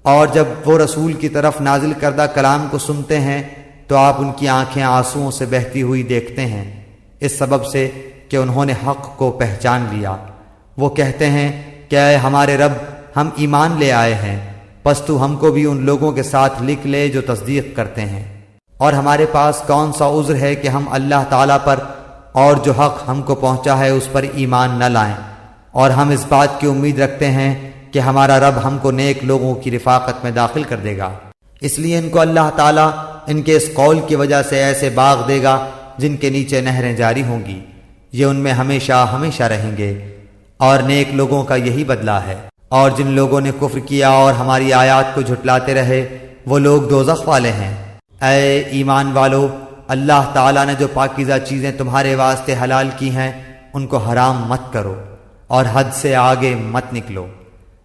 اور جب وہ رسول کی طرف نازل کردہ کلام کو سنتے ہیں تو آپ ان کی آنکھیں آنسوؤں سے بہتی ہوئی دیکھتے ہیں، اس سبب سے کہ انہوں نے حق کو پہچان لیا۔ وہ کہتے ہیں کہ اے ہمارے رب، ہم ایمان لے آئے ہیں، پس تو ہم کو بھی ان لوگوں کے ساتھ لکھ لے جو تصدیق کرتے ہیں۔ اور ہمارے پاس کون سا عذر ہے کہ ہم اللہ تعالیٰ پر اور جو حق ہم کو پہنچا ہے اس پر ایمان نہ لائیں، اور ہم اس بات کی امید رکھتے ہیں کہ ہمارا رب ہم کو نیک لوگوں کی رفاقت میں داخل کر دے گا۔ اس لیے ان کو اللہ تعالیٰ ان کے اس قول کی وجہ سے ایسے باغ دے گا جن کے نیچے نہریں جاری ہوں گی، یہ ان میں ہمیشہ ہمیشہ رہیں گے، اور نیک لوگوں کا یہی بدلہ ہے۔ اور جن لوگوں نے کفر کیا اور ہماری آیات کو جھٹلاتے رہے وہ لوگ دوزخ والے ہیں۔ اے ایمان والو، اللہ تعالیٰ نے جو پاکیزہ چیزیں تمہارے واسطے حلال کی ہیں ان کو حرام مت کرو اور حد سے آگے مت نکلو،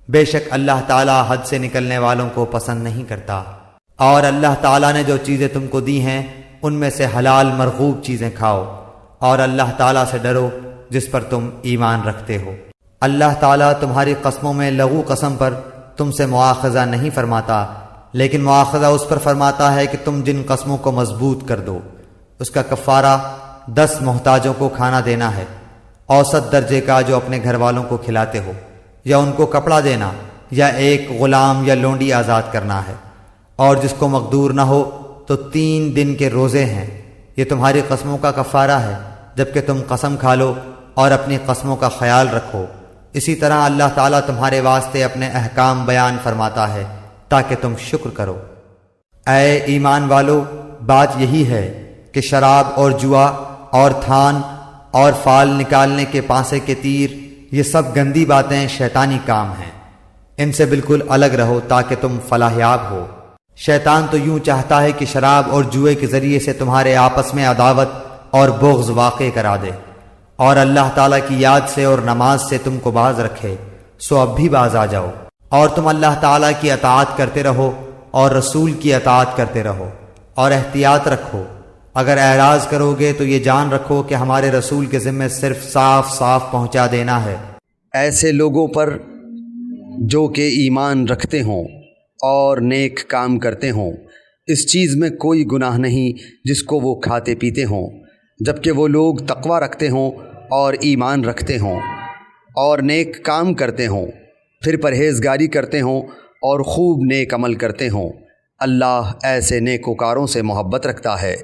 بے شک اللہ تعالیٰ حد سے نکلنے والوں کو پسند نہیں کرتا۔ اور اللہ تعالیٰ نے جو چیزیں تم کو دی ہیں ان میں سے حلال مرغوب چیزیں کھاؤ، اور اللہ تعالیٰ سے ڈرو جس پر تم ایمان رکھتے ہو۔ اللہ تعالیٰ تمہاری قسموں میں لغو قسم پر تم سے مواخذہ نہیں فرماتا، لیکن مواخذہ اس پر فرماتا ہے کہ تم جن قسموں کو مضبوط کر دو اس کا کفارہ 10 محتاجوں کو کھانا دینا ہے، اوسط درجے کا جو اپنے گھر والوں کو کھلاتے ہو، یا ان کو کپڑا دینا، یا ایک غلام یا لونڈی آزاد کرنا ہے۔ اور جس کو مقدور نہ ہو تو 3 دن کے روزے ہیں، یہ تمہاری قسموں کا کفارہ ہے جبکہ تم قسم کھا لو اور اپنی قسموں کا خیال رکھو۔ اسی طرح اللہ تعالیٰ تمہارے واسطے اپنے احکام بیان فرماتا ہے تاکہ تم شکر کرو۔ اے ایمان والو، بات یہی ہے کہ شراب اور جوا اور تھان اور فال نکالنے کے پانسے کے تیر، یہ سب گندی باتیں شیطانی کام ہیں، ان سے بالکل الگ رہو تاکہ تم فلاح یاب ہو۔ شیطان تو یوں چاہتا ہے کہ شراب اور جوئے کے ذریعے سے تمہارے آپس میں عداوت اور بغض واقع کرا دے، اور اللہ تعالیٰ کی یاد سے اور نماز سے تم کو باز رکھے، سو اب بھی باز آ جاؤ، اور تم اللہ تعالیٰ کی اطاعت کرتے رہو اور رسول کی اطاعت کرتے رہو، اور احتیاط رکھو۔ اگر اعراض کرو گے تو یہ جان رکھو کہ ہمارے رسول کے ذمہ صرف صاف صاف پہنچا دینا ہے۔ ایسے لوگوں پر جو کہ ایمان رکھتے ہوں اور نیک کام کرتے ہوں، اس چیز میں کوئی گناہ نہیں جس کو وہ کھاتے پیتے ہوں، جبکہ وہ لوگ تقوی رکھتے ہوں اور ایمان رکھتے ہوں اور نیک کام کرتے ہوں، پھر پرہیزگاری کرتے ہوں اور خوب نیک عمل کرتے ہوں۔ اللہ ایسے نیکوکاروں سے محبت رکھتا ہے۔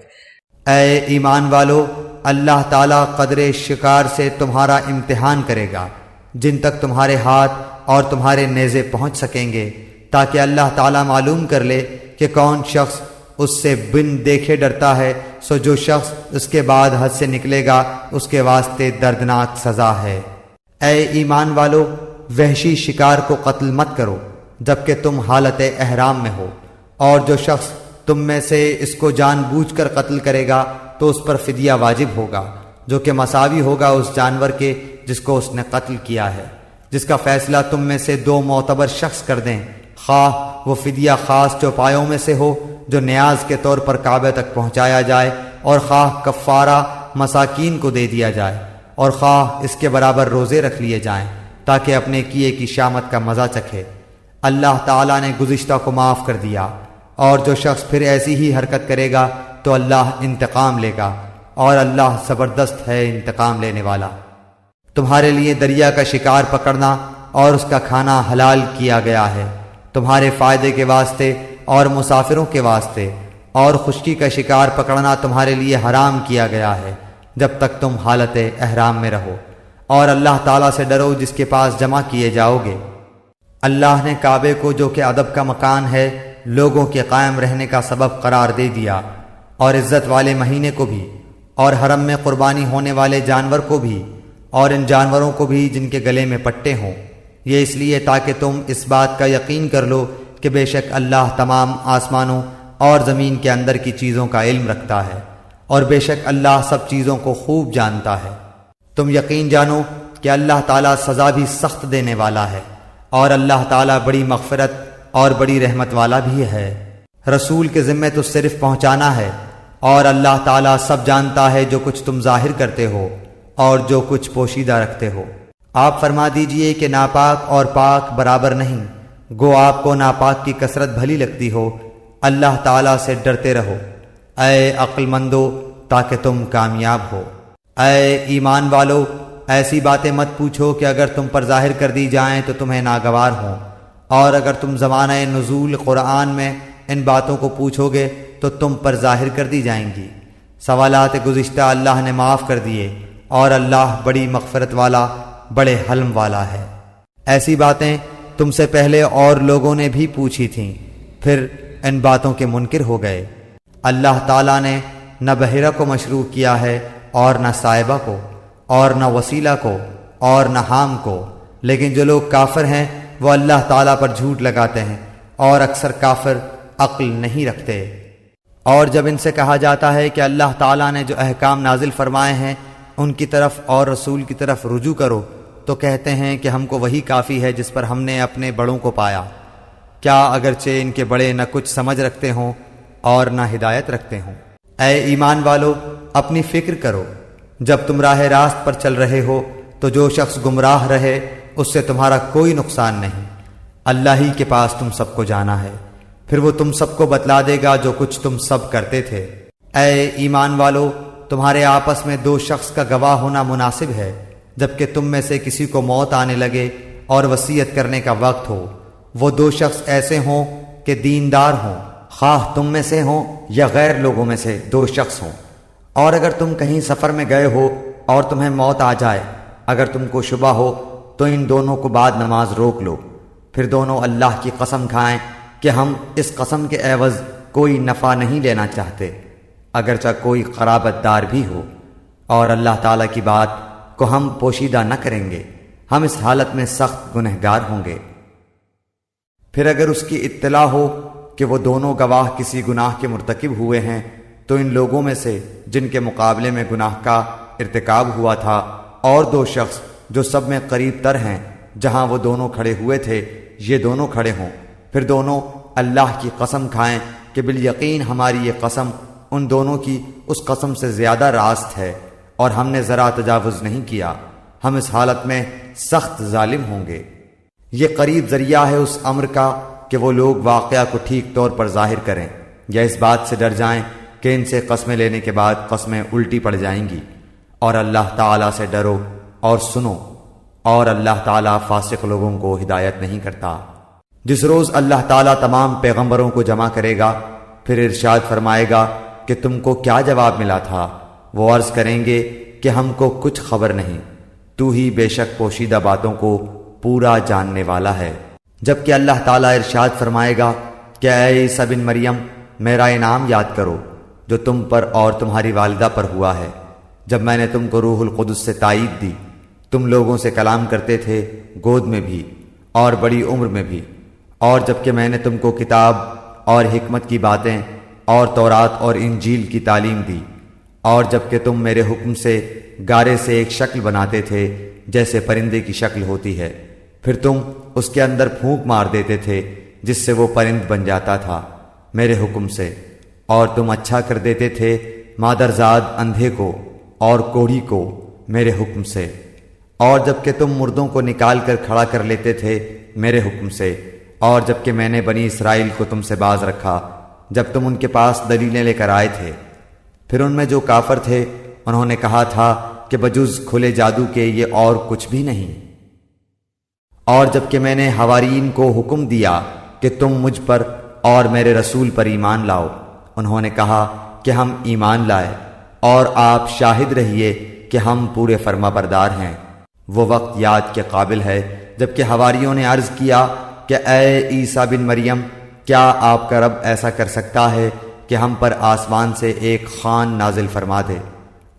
اے ایمان والو، اللہ تعالیٰ قدر شکار سے تمہارا امتحان کرے گا جن تک تمہارے ہاتھ اور تمہارے نیزے پہنچ سکیں گے، تاکہ اللہ تعالیٰ معلوم کر لے کہ کون شخص اس سے بن دیکھے ڈرتا ہے، سو جو شخص اس کے بعد حد سے نکلے گا اس کے واسطے دردناک سزا ہے۔ اے ایمان والو، وحشی شکار کو قتل مت کرو جبکہ تم حالت احرام میں ہو، اور جو شخص تم میں سے اس کو جان بوجھ کر قتل کرے گا تو اس پر فدیہ واجب ہوگا، جو کہ مساوی ہوگا اس جانور کے جس کو اس نے قتل کیا ہے، جس کا فیصلہ تم میں سے 2 معتبر شخص کر دیں، خواہ وہ فدیہ خاص چوپایوں میں سے ہو جو نیاز کے طور پر کعبے تک پہنچایا جائے، اور خواہ کفارہ مساکین کو دے دیا جائے، اور خواہ اس کے برابر روزے رکھ لیے جائیں تاکہ اپنے کیے کی شامت کا مزہ چکھے۔ اللہ تعالیٰ نے گزشتہ کو معاف کر دیا، اور جو شخص پھر ایسی ہی حرکت کرے گا تو اللہ انتقام لے گا، اور اللہ زبردست ہے انتقام لینے والا۔ تمہارے لیے دریا کا شکار پکڑنا اور اس کا کھانا حلال کیا گیا ہے، تمہارے فائدے کے واسطے اور مسافروں کے واسطے، اور خشکی کا شکار پکڑنا تمہارے لیے حرام کیا گیا ہے جب تک تم حالت احرام میں رہو، اور اللہ تعالیٰ سے ڈرو جس کے پاس جمع کیے جاؤ گے۔ اللہ نے کعبے کو جو کہ ادب کا مکان ہے لوگوں کے قائم رہنے کا سبب قرار دے دیا، اور عزت والے مہینے کو بھی، اور حرم میں قربانی ہونے والے جانور کو بھی، اور ان جانوروں کو بھی جن کے گلے میں پٹے ہوں، یہ اس لیے تاکہ تم اس بات کا یقین کر لو کہ بے شک اللہ تمام آسمانوں اور زمین کے اندر کی چیزوں کا علم رکھتا ہے، اور بے شک اللہ سب چیزوں کو خوب جانتا ہے۔ تم یقین جانو کہ اللہ تعالیٰ سزا بھی سخت دینے والا ہے، اور اللہ تعالیٰ بڑی مغفرت اور بڑی رحمت والا بھی ہے۔ رسول کے ذمہ تو صرف پہنچانا ہے، اور اللہ تعالیٰ سب جانتا ہے جو کچھ تم ظاہر کرتے ہو اور جو کچھ پوشیدہ رکھتے ہو۔ آپ فرما دیجئے کہ ناپاک اور پاک برابر نہیں، گو آپ کو ناپاک کی کثرت بھلی لگتی ہو، اللہ تعالیٰ سے ڈرتے رہو اے عقل مندو تاکہ تم کامیاب ہو۔ اے ایمان والو، ایسی باتیں مت پوچھو کہ اگر تم پر ظاہر کر دی جائیں تو تمہیں ناگوار ہوں، اور اگر تم زمانہ نزول قرآن میں ان باتوں کو پوچھو گے تو تم پر ظاہر کر دی جائیں گی۔ سوالات گزشتہ اللہ نے معاف کر دیے، اور اللہ بڑی مغفرت والا، بڑے حلم والا ہے۔ ایسی باتیں تم سے پہلے اور لوگوں نے بھی پوچھی تھیں، پھر ان باتوں کے منکر ہو گئے۔ اللہ تعالیٰ نے نہ بحیرہ کو مشروع کیا ہے، اور نہ صاحبہ کو، اور نہ وسیلہ کو، اور نہ حام کو، لیکن جو لوگ کافر ہیں وہ اللہ تعالیٰ پر جھوٹ لگاتے ہیں، اور اکثر کافر عقل نہیں رکھتے۔ اور جب ان سے کہا جاتا ہے کہ اللہ تعالیٰ نے جو احکام نازل فرمائے ہیں ان کی طرف اور رسول کی طرف رجوع کرو، تو کہتے ہیں کہ ہم کو وہی کافی ہے جس پر ہم نے اپنے بڑوں کو پایا، کیا اگرچہ ان کے بڑے نہ کچھ سمجھ رکھتے ہوں اور نہ ہدایت رکھتے ہوں۔ اے ایمان والو، اپنی فکر کرو، جب تم راہ راست پر چل رہے ہو تو جو شخص گمراہ رہے اس سے تمہارا کوئی نقصان نہیں، اللہ ہی کے پاس تم سب کو جانا ہے، پھر وہ تم سب کو بتلا دے گا جو کچھ تم سب کرتے تھے۔ اے ایمان والو، تمہارے آپس میں دو شخص کا گواہ ہونا مناسب ہے، جبکہ تم میں سے کسی کو موت آنے لگے اور وصیت کرنے کا وقت ہو، وہ دو شخص ایسے ہوں کہ دیندار ہوں، خواہ تم میں سے ہوں یا غیر لوگوں میں سے دو شخص ہوں۔ اور اگر تم کہیں سفر میں گئے ہو اور تمہیں موت آ جائے، اگر تم کو شبہ ہو تو ان دونوں کو بعد نماز روک لو، پھر دونوں اللہ کی قسم کھائیں کہ ہم اس قسم کے عوض کوئی نفع نہیں لینا چاہتے، اگرچہ کوئی قرابت دار بھی ہو، اور اللہ تعالیٰ کی بات کو ہم پوشیدہ نہ کریں گے، ہم اس حالت میں سخت گنہگار ہوں گے۔ پھر اگر اس کی اطلاع ہو کہ وہ دونوں گواہ کسی گناہ کے مرتکب ہوئے ہیں، تو ان لوگوں میں سے جن کے مقابلے میں گناہ کا ارتکاب ہوا تھا اور دو شخص جو سب میں قریب تر ہیں جہاں وہ دونوں کھڑے ہوئے تھے، یہ دونوں کھڑے ہوں، پھر دونوں اللہ کی قسم کھائیں کہ بالیقین ہماری یہ قسم ان دونوں کی اس قسم سے زیادہ راست ہے، اور ہم نے ذرا تجاوز نہیں کیا، ہم اس حالت میں سخت ظالم ہوں گے۔ یہ قریب ذریعہ ہے اس امر کا کہ وہ لوگ واقعہ کو ٹھیک طور پر ظاہر کریں، یا اس بات سے ڈر جائیں کہ ان سے قسمیں لینے کے بعد قسمیں الٹی پڑ جائیں گی۔ اور اللہ تعالیٰ سے ڈرو اور سنو، اور اللہ تعالیٰ فاسق لوگوں کو ہدایت نہیں کرتا۔ جس روز اللہ تعالیٰ تمام پیغمبروں کو جمع کرے گا، پھر ارشاد فرمائے گا کہ تم کو کیا جواب ملا تھا؟ وہ عرض کریں گے کہ ہم کو کچھ خبر نہیں، تو ہی بے شک پوشیدہ باتوں کو پورا جاننے والا ہے۔ جبکہ اللہ تعالیٰ ارشاد فرمائے گا کہ اے عیسیٰ بن مریم، میرا انعام یاد کرو جو تم پر اور تمہاری والدہ پر ہوا ہے، جب میں نے تم کو روح القدس سے تائید دی، تم لوگوں سے کلام کرتے تھے، گود میں بھی اور بڑی عمر میں بھی، اور جبکہ میں نے تم کو کتاب اور حکمت کی باتیں اور تورات اور انجیل کی تعلیم دی، اور جبکہ تم میرے حکم سے گارے سے ایک شکل بناتے تھے جیسے پرندے کی شکل ہوتی ہے، پھر تم اس کے اندر پھونک مار دیتے تھے جس سے وہ پرند بن جاتا تھا میرے حکم سے، اور تم اچھا کر دیتے تھے مادرزاد اندھے کو اور کوڑھی کو میرے حکم سے، اور جبکہ تم مردوں کو نکال کر کھڑا کر لیتے تھے میرے حکم سے، اور جبکہ میں نے بنی اسرائیل کو تم سے باز رکھا جب تم ان کے پاس دلیلیں لے کر آئے تھے۔ پھر ان میں جو کافر تھے انہوں نے کہا تھا کہ بجز کھلے جادو کے یہ اور کچھ بھی نہیں۔ اور جبکہ میں نے حوارین کو حکم دیا کہ تم مجھ پر اور میرے رسول پر ایمان لاؤ، انہوں نے کہا کہ ہم ایمان لائے، اور آپ شاہد رہیے کہ ہم پورے فرما بردار ہیں۔ وہ وقت یاد کے قابل ہے جبکہ حواریوں نے عرض کیا کہ اے عیسیٰ بن مریم، کیا آپ کا رب ایسا کر سکتا ہے کہ ہم پر آسمان سے ایک خوان نازل فرما دے؟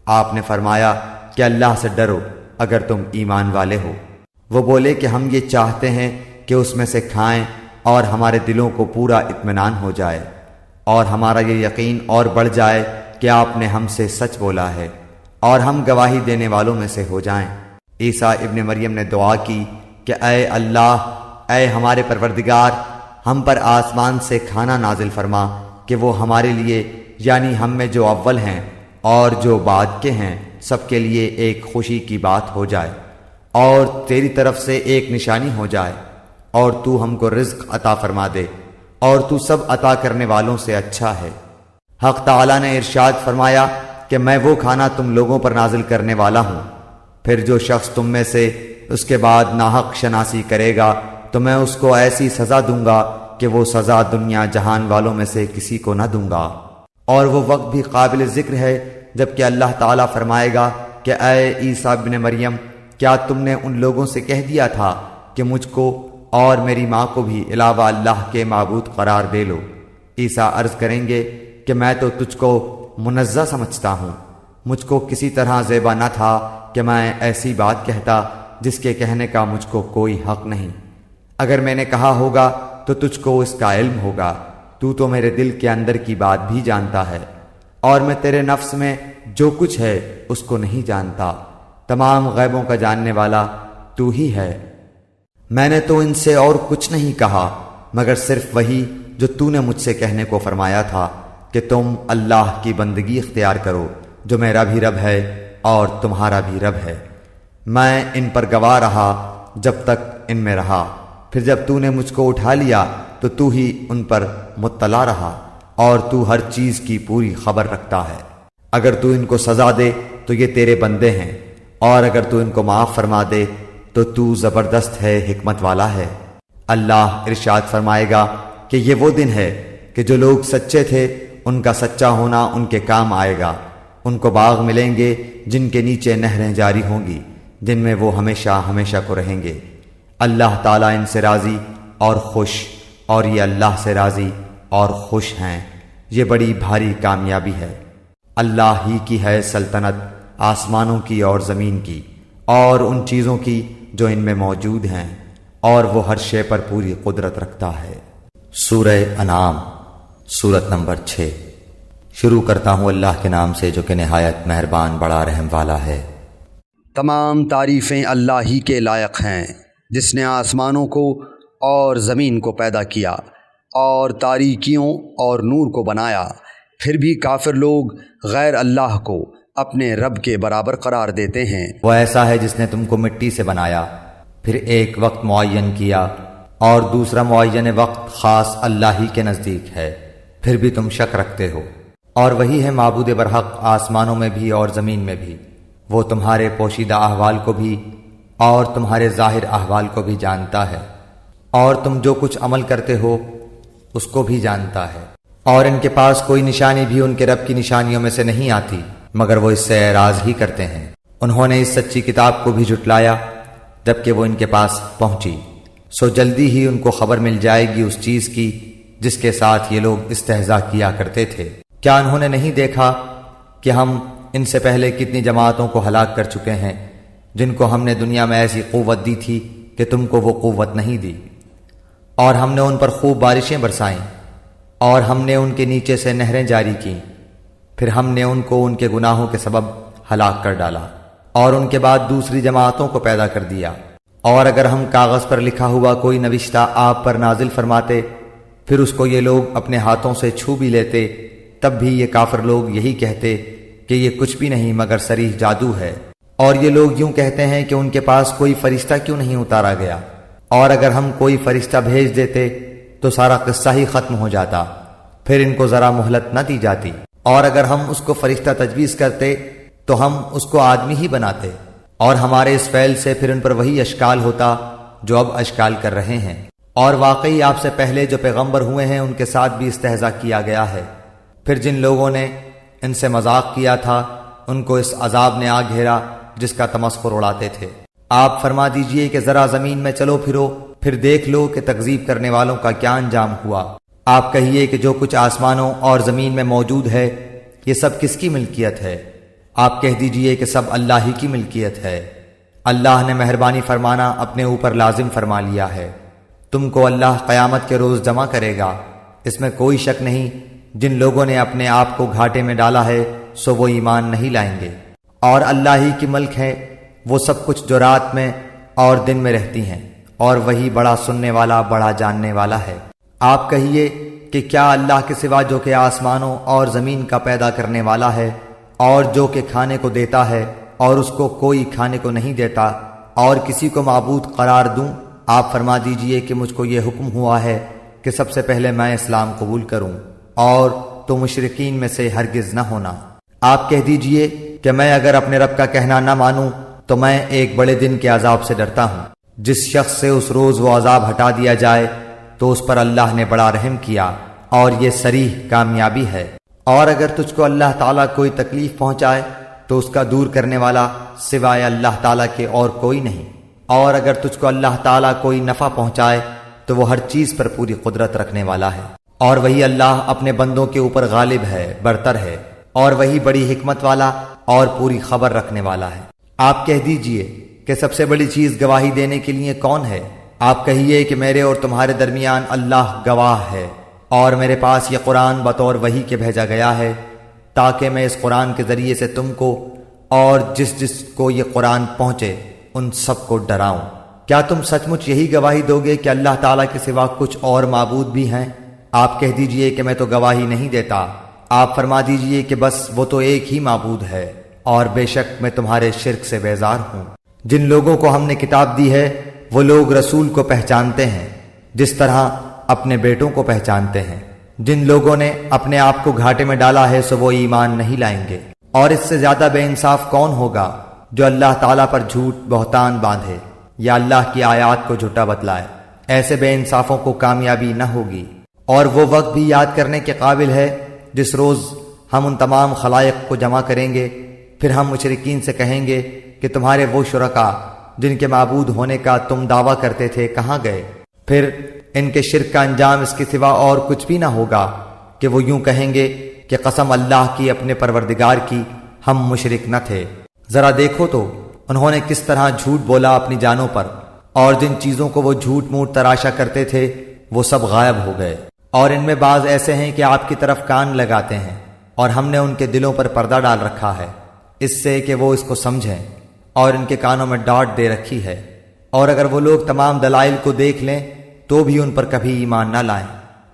آپ نے فرمایا کہ اللہ سے ڈرو اگر تم ایمان والے ہو۔ وہ بولے کہ ہم یہ چاہتے ہیں کہ اس میں سے کھائیں اور ہمارے دلوں کو پورا اطمینان ہو جائے، اور ہمارا یہ یقین اور بڑھ جائے کہ آپ نے ہم سے سچ بولا ہے، اور ہم گواہی دینے والوں میں سے ہو جائیں۔ عیسیٰ ابن مریم نے دعا کی کہ اے اللہ، اے ہمارے پروردگار، ہم پر آسمان سے کھانا نازل فرما کہ وہ ہمارے لیے، یعنی ہم میں جو اول ہیں اور جو بعد کے ہیں، سب کے لیے ایک خوشی کی بات ہو جائے، اور تیری طرف سے ایک نشانی ہو جائے، اور تو ہم کو رزق عطا فرما دے، اور تو سب عطا کرنے والوں سے اچھا ہے۔ حق تعالیٰ نے ارشاد فرمایا کہ میں وہ کھانا تم لوگوں پر نازل کرنے والا ہوں، پھر جو شخص تم میں سے اس کے بعد ناحق شناسی کرے گا تو میں اس کو ایسی سزا دوں گا کہ وہ سزا دنیا جہان والوں میں سے کسی کو نہ دوں گا۔ اور وہ وقت بھی قابل ذکر ہے جب کہ اللہ تعالیٰ فرمائے گا کہ اے عیسیٰ ابن مریم، کیا تم نے ان لوگوں سے کہہ دیا تھا کہ مجھ کو اور میری ماں کو بھی علاوہ اللہ کے معبود قرار دے لو؟ عیسیٰ عرض کریں گے کہ میں تو تجھ کو منزہ سمجھتا ہوں، مجھ کو کسی طرح زیبا نہ تھا کہ میں ایسی بات کہتا جس کے کہنے کا مجھ کو کوئی حق نہیں۔ اگر میں نے کہا ہوگا تو تجھ کو اس کا علم ہوگا، تو میرے دل کے اندر کی بات بھی جانتا ہے، اور میں تیرے نفس میں جو کچھ ہے اس کو نہیں جانتا۔ تمام غیبوں کا جاننے والا تو ہی ہے۔ میں نے تو ان سے اور کچھ نہیں کہا مگر صرف وہی جو تو نے مجھ سے کہنے کو فرمایا تھا کہ تم اللہ کی بندگی اختیار کرو جو میرا بھی رب ہے اور تمہارا بھی رب ہے۔ میں ان پر گواہ رہا جب تک ان میں رہا، پھر جب تو نے مجھ کو اٹھا لیا تو تو ہی ان پر مطلع رہا، اور تو ہر چیز کی پوری خبر رکھتا ہے۔ اگر تو ان کو سزا دے تو یہ تیرے بندے ہیں، اور اگر تو ان کو معاف فرما دے تو زبردست ہے، حکمت والا ہے۔ اللہ ارشاد فرمائے گا کہ یہ وہ دن ہے کہ جو لوگ سچے تھے ان کا سچا ہونا ان کے کام آئے گا۔ ان کو باغ ملیں گے جن کے نیچے نہریں جاری ہوں گی، جن میں وہ ہمیشہ ہمیشہ کو رہیں گے۔ اللہ تعالیٰ ان سے راضی اور خوش، اور یہ اللہ سے راضی اور خوش ہیں۔ یہ بڑی بھاری کامیابی ہے۔ اللہ ہی کی ہے سلطنت، آسمانوں کی اور زمین کی، اور ان چیزوں کی جو ان میں موجود ہیں، اور وہ ہر شے پر پوری قدرت رکھتا ہے۔ سورہ انعام، سورت نمبر 6۔ شروع کرتا ہوں اللہ کے نام سے جو کہ نہایت مہربان بڑا رحم والا ہے۔ تمام تعریفیں اللہ ہی کے لائق ہیں جس نے آسمانوں کو اور زمین کو پیدا کیا اور تاریکیوں اور نور کو بنایا، پھر بھی کافر لوگ غیر اللہ کو اپنے رب کے برابر قرار دیتے ہیں۔ وہ ایسا ہے جس نے تم کو مٹی سے بنایا، پھر ایک وقت معین کیا اور دوسرا معین وقت خاص اللہ ہی کے نزدیک ہے، پھر بھی تم شک رکھتے ہو۔ اور وہی ہے معبود برحق آسمانوں میں بھی اور زمین میں بھی، وہ تمہارے پوشیدہ احوال کو بھی اور تمہارے ظاہر احوال کو بھی جانتا ہے، اور تم جو کچھ عمل کرتے ہو اس کو بھی جانتا ہے۔ اور ان کے پاس کوئی نشانی بھی ان کے رب کی نشانیوں میں سے نہیں آتی مگر وہ اس سے اعراض ہی کرتے ہیں۔ انہوں نے اس سچی کتاب کو بھی جھٹلایا جبکہ وہ ان کے پاس پہنچی، سو جلدی ہی ان کو خبر مل جائے گی اس چیز کی جس کے ساتھ یہ لوگ استہزاء کیا کرتے تھے۔ کیا انہوں نے نہیں دیکھا کہ ہم ان سے پہلے کتنی جماعتوں کو ہلاک کر چکے ہیں جن کو ہم نے دنیا میں ایسی قوت دی تھی کہ تم کو وہ قوت نہیں دی، اور ہم نے ان پر خوب بارشیں برسائیں، اور ہم نے ان کے نیچے سے نہریں جاری کیں، پھر ہم نے ان کو ان کے گناہوں کے سبب ہلاک کر ڈالا، اور ان کے بعد دوسری جماعتوں کو پیدا کر دیا۔ اور اگر ہم کاغذ پر لکھا ہوا کوئی نوشتہ آپ پر نازل فرماتے، پھر اس کو یہ لوگ اپنے ہاتھوں سے چھو بھی لیتے، تب بھی یہ کافر لوگ یہی کہتے کہ یہ کچھ بھی نہیں مگر صریح جادو ہے۔ اور یہ لوگ یوں کہتے ہیں کہ ان کے پاس کوئی فرشتہ کیوں نہیں اتارا گیا، اور اگر ہم کوئی فرشتہ بھیج دیتے تو سارا قصہ ہی ختم ہو جاتا، پھر ان کو ذرا مہلت نہ دی جاتی۔ اور اگر ہم اس کو فرشتہ تجویز کرتے تو ہم اس کو آدمی ہی بناتے، اور ہمارے اس فعل سے پھر ان پر وہی اشکال ہوتا جو اب اشکال کر رہے ہیں۔ اور واقعی آپ سے پہلے جو پیغمبر ہوئے ہیں ان کے ساتھ بھی استہزاء کیا گیا ہے، پھر جن لوگوں نے ان سے مذاق کیا تھا ان کو اس عذاب نے آ گھیرا جس کا تمسخر اڑاتے تھے۔ آپ فرما دیجئے کہ ذرا زمین میں چلو پھرو، پھر دیکھ لو کہ تکذیب کرنے والوں کا کیا انجام ہوا۔ آپ کہیے کہ جو کچھ آسمانوں اور زمین میں موجود ہے یہ سب کس کی ملکیت ہے؟ آپ کہہ دیجئے کہ سب اللہ ہی کی ملکیت ہے۔ اللہ نے مہربانی فرمانا اپنے اوپر لازم فرما لیا ہے۔ تم کو اللہ قیامت کے روز جمع کرے گا، اس میں کوئی شک نہیں۔ جن لوگوں نے اپنے آپ کو گھاٹے میں ڈالا ہے سو وہ ایمان نہیں لائیں گے۔ اور اللہ ہی کی ملک ہے وہ سب کچھ جو رات میں اور دن میں رہتی ہیں، اور وہی بڑا سننے والا بڑا جاننے والا ہے۔ آپ کہیے کہ کیا اللہ کے سوا جو کہ آسمانوں اور زمین کا پیدا کرنے والا ہے، اور جو کہ کھانے کو دیتا ہے اور اس کو کوئی کھانے کو نہیں دیتا، اور کسی کو معبود قرار دوں آپ فرما دیجئے کہ مجھ کو یہ حکم ہوا ہے کہ سب سے پہلے میں اسلام قبول کروں اور تو مشرکین میں سے ہرگز نہ ہونا۔ آپ کہہ دیجئے کہ میں اگر اپنے رب کا کہنا نہ مانوں تو میں ایک بڑے دن کے عذاب سے ڈرتا ہوں۔ جس شخص سے اس روز وہ عذاب ہٹا دیا جائے تو اس پر اللہ نے بڑا رحم کیا اور یہ صریح کامیابی ہے۔ اور اگر تجھ کو اللہ تعالیٰ کوئی تکلیف پہنچائے تو اس کا دور کرنے والا سوائے اللہ تعالیٰ کے اور کوئی نہیں، اور اگر تجھ کو اللہ تعالیٰ کوئی نفع پہنچائے تو وہ ہر چیز پر پوری قدرت رکھنے والا ہے، اور وہی اللہ اپنے بندوں کے اوپر غالب ہے، برتر ہے، اور وہی بڑی حکمت والا اور پوری خبر رکھنے والا ہے۔ آپ کہہ دیجئے کہ سب سے بڑی چیز گواہی دینے کے لیے کون ہے؟ آپ کہیے کہ میرے اور تمہارے درمیان اللہ گواہ ہے، اور میرے پاس یہ قرآن بطور وحی کے بھیجا گیا ہے تاکہ میں اس قرآن کے ذریعے سے تم کو اور جس جس کو یہ قرآن پہنچے ان سب کو ڈراؤں۔ کیا تم سچ مچ یہی گواہی دو گے کہ اللہ تعالیٰ کے سوا کچھ اور معبود بھی ہیں؟ آپ کہہ دیجئے کہ میں تو گواہی نہیں دیتا۔ آپ فرما دیجئے کہ بس وہ تو ایک ہی معبود ہے، اور بے شک میں تمہارے شرک سے بیزار ہوں۔ جن لوگوں کو ہم نے کتاب دی ہے وہ لوگ رسول کو پہچانتے ہیں جس طرح اپنے بیٹوں کو پہچانتے ہیں۔ جن لوگوں نے اپنے آپ کو گھاٹے میں ڈالا ہے سو وہ ایمان نہیں لائیں گے، اور اس سے زیادہ بے انصاف کون ہوگا جو اللہ تعالیٰ پر جھوٹ بہتان باندھے یا اللہ کی آیات کو جھوٹا بتلائے۔ ایسے بے انصافوں کو کامیابی نہ ہوگی۔ اور وہ وقت بھی یاد کرنے کے قابل ہے جس روز ہم ان تمام خلائق کو جمع کریں گے، پھر ہم مشرکین سے کہیں گے کہ تمہارے وہ شرکاء جن کے معبود ہونے کا تم دعویٰ کرتے تھے کہاں گئے؟ پھر ان کے شرک کا انجام اس کے سوا اور کچھ بھی نہ ہوگا کہ وہ یوں کہیں گے کہ قسم اللہ کی اپنے پروردگار کی ہم مشرک نہ تھے۔ ذرا دیکھو تو انہوں نے کس طرح جھوٹ بولا اپنی جانوں پر، اور جن چیزوں کو وہ جھوٹ موٹ تراشا کرتے تھے وہ سب غائب ہو گئے۔ اور ان میں بعض ایسے ہیں کہ آپ کی طرف کان لگاتے ہیں، اور ہم نے ان کے دلوں پر پردہ ڈال رکھا ہے اس سے کہ وہ اس کو سمجھیں، اور ان کے کانوں میں ڈاٹ دے رکھی ہے، اور اگر وہ لوگ تمام دلائل کو دیکھ لیں تو بھی ان پر کبھی ایمان نہ لائیں،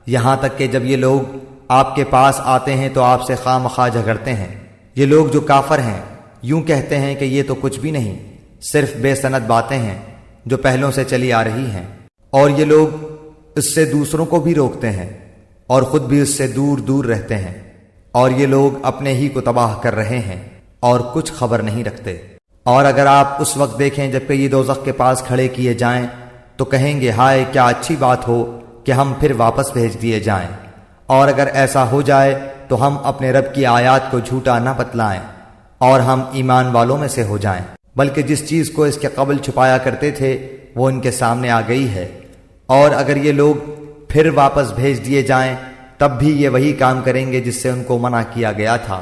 یہاں تک کہ جب یہ لوگ آپ کے پاس آتے ہیں تو آپ سے خواہ مخواہ جھگڑتے ہیں۔ یہ لوگ جو کافر ہیں یوں کہتے ہیں کہ یہ تو کچھ بھی نہیں، صرف بے سند باتیں ہیں جو پہلوں سے چلی آ رہی ہیں، اور یہ لوگ اس سے دوسروں کو بھی روکتے ہیں اور خود بھی اس سے دور دور رہتے ہیں، اور یہ لوگ اپنے ہی کو تباہ کر رہے ہیں اور کچھ خبر نہیں رکھتے۔ اور اگر آپ اس وقت دیکھیں جبکہ یہ دوزخ کے پاس کھڑے کیے جائیں تو کہیں گے ہائے کیا اچھی بات ہو کہ ہم پھر واپس بھیج دیے جائیں، اور اگر ایسا ہو جائے تو ہم اپنے رب کی آیات کو جھوٹا نہ بتلائیں اور ہم ایمان والوں میں سے ہو جائیں، بلکہ جس چیز کو اس کے قبل چھپایا کرتے تھے وہ ان کے سامنے آ گئی ہے، اور اگر یہ لوگ پھر واپس بھیج دیے جائیں تب بھی یہ وہی کام کریں گے جس سے ان کو منع کیا گیا تھا،